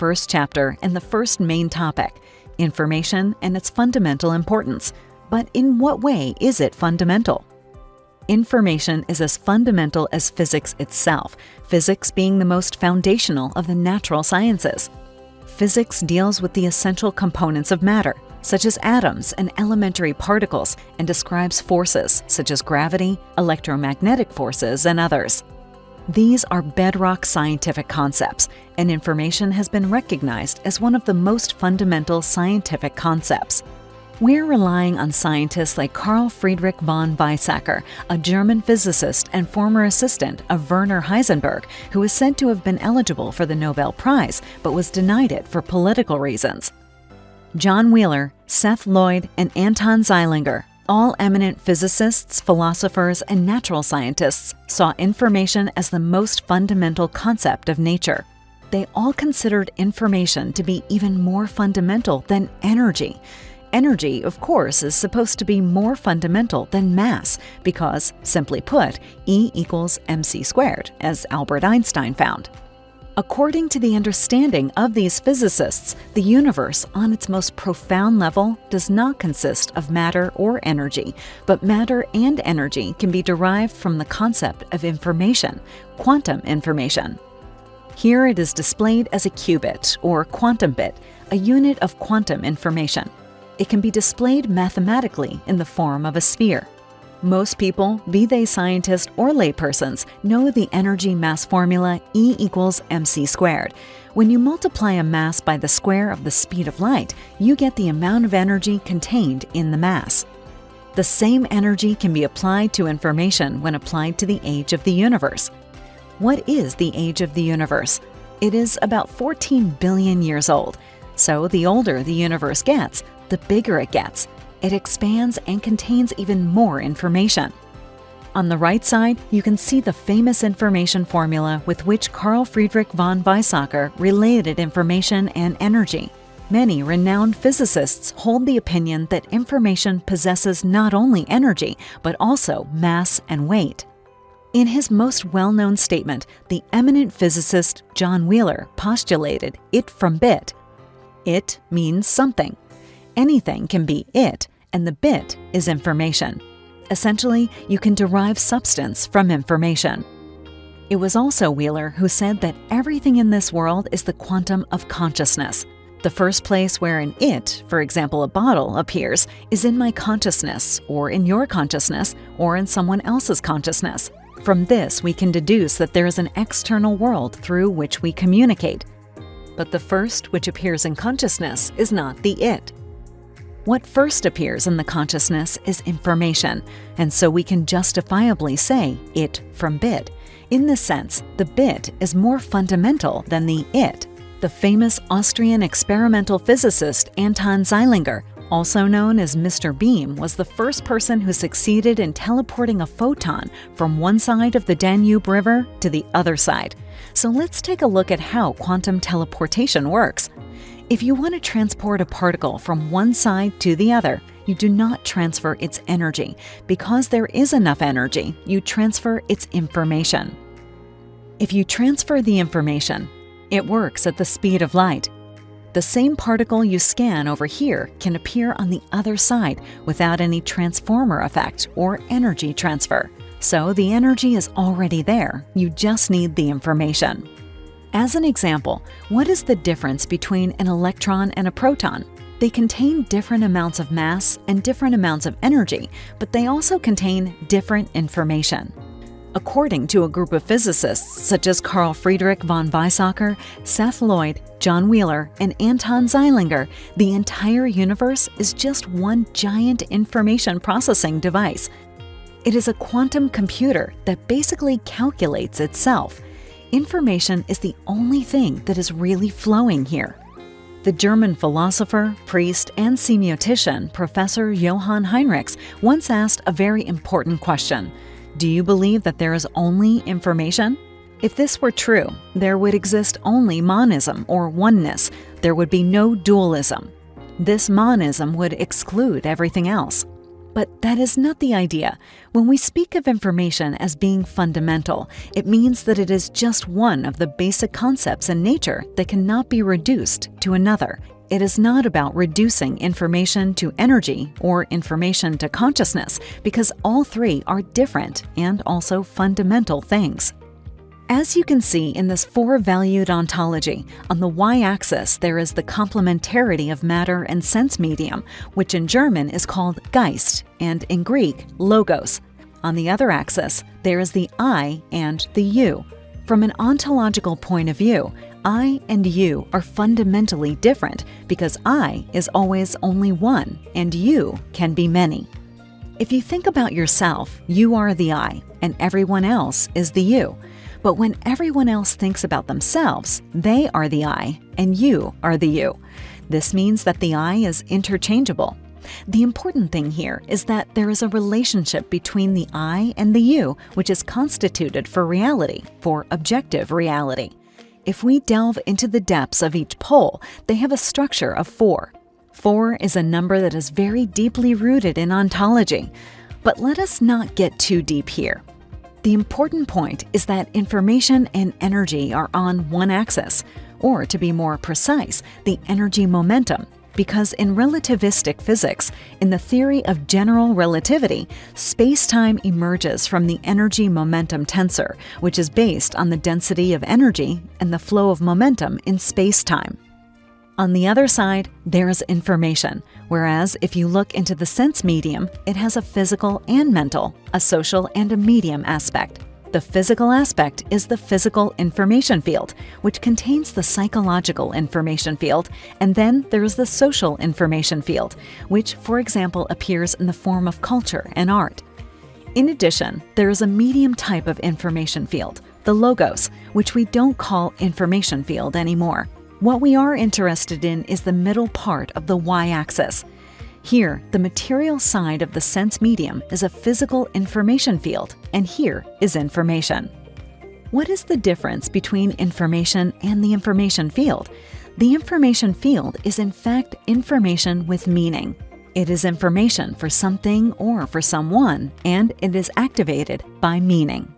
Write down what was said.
first chapter and the first main topic, information and its fundamental importance. But in what way is it fundamental? Information is as fundamental as physics itself, physics being the most foundational of the natural sciences. Physics deals with the essential components of matter, such as atoms and elementary particles, and describes forces such as gravity, electromagnetic forces, and others. These are bedrock scientific concepts, and information has been recognized as one of the most fundamental scientific concepts. We're relying on scientists like Carl Friedrich von Weizsäcker, a German physicist and former assistant of Werner Heisenberg, who is said to have been eligible for the Nobel Prize but was denied it for political reasons. John Wheeler, Seth Lloyd, and Anton Zeilinger, all eminent physicists, philosophers, and natural scientists, saw information as the most fundamental concept of nature. They all considered information to be even more fundamental than energy. Energy, of course, is supposed to be more fundamental than mass because, simply put, E equals mc squared, as Albert Einstein found. According to the understanding of these physicists, the universe, on its most profound level, does not consist of matter or energy, but matter and energy can be derived from the concept of information, quantum information. Here it is displayed as a qubit, or quantum bit, a unit of quantum information. It can be displayed mathematically in the form of a sphere. Most people, be they scientists or laypersons, know the energy mass formula E equals mc squared. When you multiply a mass by the square of the speed of light, you get the amount of energy contained in the mass. The same energy can be applied to information when applied to the age of the universe. What is the age of the universe? It is about 14 billion years old. So the older the universe gets, the bigger it gets. It expands and contains even more information. On the right side, you can see the famous information formula with which Carl Friedrich von Weizsäcker related information and energy. Many renowned physicists hold the opinion that information possesses not only energy, but also mass and weight. In his most well-known statement, the eminent physicist John Wheeler postulated it from bit. It means something. Anything can be it, and the bit is information. Essentially, you can derive substance from information. It was also Wheeler who said that everything in this world is the quantum of consciousness. The first place where an it, for example a bottle, appears is in my consciousness, or in your consciousness, or in someone else's consciousness. From this, we can deduce that there is an external world through which we communicate. But the first which appears in consciousness is not the it. What first appears in the consciousness is information, and so we can justifiably say it from bit. In this sense, the bit is more fundamental than the it. The famous Austrian experimental physicist Anton Zeilinger, also known as Mr. Beam, was the first person who succeeded in teleporting a photon from one side of the Danube River to the other side. So let's take a look at how quantum teleportation works. If you want to transport a particle from one side to the other, you do not transfer its energy. Because there is enough energy, you transfer its information. If you transfer the information, it works at the speed of light. The same particle you scan over here can appear on the other side without any transformer effect or energy transfer. So the energy is already there, you just need the information. As an example, what is the difference between an electron and a proton? They contain different amounts of mass and different amounts of energy, but they also contain different information. According to a group of physicists such as Carl Friedrich von Weizsäcker, Seth Lloyd, John Wheeler, and Anton Zeilinger, the entire universe is just one giant information processing device. It is a quantum computer that basically calculates itself. Information is the only thing that is really flowing here. The German philosopher, priest, and semiotician Professor Johann Heinrichs once asked a very important question. Do you believe that there is only information? If this were true, there would exist only monism or oneness. There would be no dualism. This monism would exclude everything else. But that is not the idea. When we speak of information as being fundamental, it means that it is just one of the basic concepts in nature that cannot be reduced to another. It is not about reducing information to energy or information to consciousness, because all three are different and also fundamental things. As you can see in this four-valued ontology, on the y-axis there is the complementarity of matter and sense medium, which in German is called Geist, and in Greek, logos. On the other axis, there is the I and the you. From an ontological point of view, I and you are fundamentally different because I is always only one and you can be many. If you think about yourself, you are the I and everyone else is the you. But when everyone else thinks about themselves, they are the I and you are the you. This means that the I is interchangeable. The important thing here is that there is a relationship between the I and the you, which is constituted for reality, for objective reality. If we delve into the depths of each pole, they have a structure of 4. 4 is a number that is very deeply rooted in ontology. But let us not get too deep here. The important point is that information and energy are on one axis, or to be more precise, the energy momentum, because in relativistic physics, in the theory of general relativity, space-time emerges from the energy momentum tensor, which is based on the density of energy and the flow of momentum in space-time. On the other side, there is information, whereas if you look into the sense medium, it has a physical and mental, a social and a medium aspect. The physical aspect is the physical information field, which contains the psychological information field, and then there is the social information field, which, for example, appears in the form of culture and art. In addition, there is a medium type of information field, the logos, which we don't call information field anymore. What we are interested in is the middle part of the y-axis. Here, the material side of the sense medium is a physical information field, and here is information. What is the difference between information and the information field? The information field is in fact information with meaning. It is information for something or for someone, and it is activated by meaning.